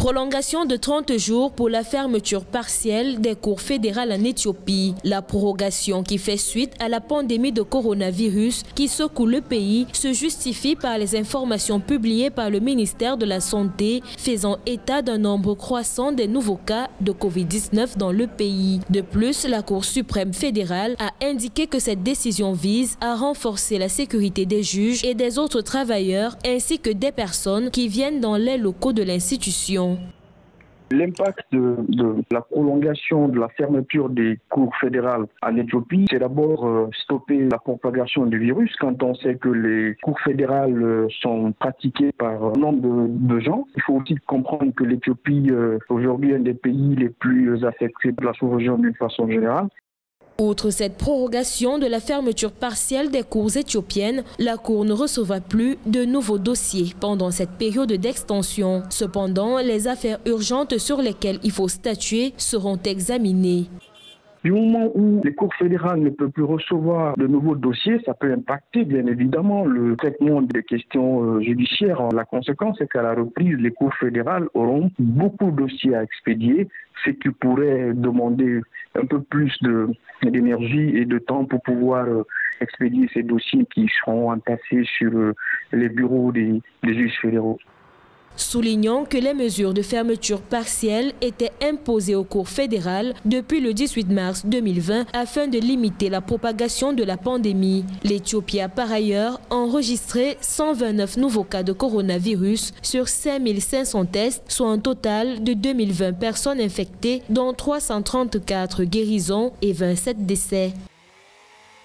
Prolongation de 30 jours pour la fermeture partielle des cours fédérales en Éthiopie. La prorogation qui fait suite à la pandémie de coronavirus qui secoue le pays se justifie par les informations publiées par le ministère de la Santé faisant état d'un nombre croissant des nouveaux cas de Covid-19 dans le pays. De plus, la Cour suprême fédérale a indiqué que cette décision vise à renforcer la sécurité des juges et des autres travailleurs ainsi que des personnes qui viennent dans les locaux de l'institution. L'impact de la prolongation de la fermeture des cours fédérales en Éthiopie, c'est d'abord stopper la propagation du virus. Quand on sait que les cours fédérales sont pratiqués par un nombre de gens, il faut aussi comprendre que l'Éthiopie aujourd'hui est un des pays les plus affectés de la sous-région d'une façon générale. Outre cette prorogation de la fermeture partielle des cours éthiopiennes, la Cour ne recevra plus de nouveaux dossiers pendant cette période d'extension. Cependant, les affaires urgentes sur lesquelles il faut statuer seront examinées. Du moment où les cours fédérales ne peuvent plus recevoir de nouveaux dossiers, ça peut impacter bien évidemment le traitement des questions judiciaires. La conséquence, c'est qu'à la reprise, les cours fédérales auront beaucoup de dossiers à expédier, ce qui pourrait demander un peu plus d'énergie et de temps pour pouvoir expédier ces dossiers qui seront entassés sur les bureaux des juges fédéraux. Soulignons que les mesures de fermeture partielle étaient imposées aux cours fédérales depuis le 18 mars 2020 afin de limiter la propagation de la pandémie. L'Éthiopie a par ailleurs enregistré 129 nouveaux cas de coronavirus sur 5500 tests, soit un total de 2020 personnes infectées, dont 334 guérisons et 27 décès.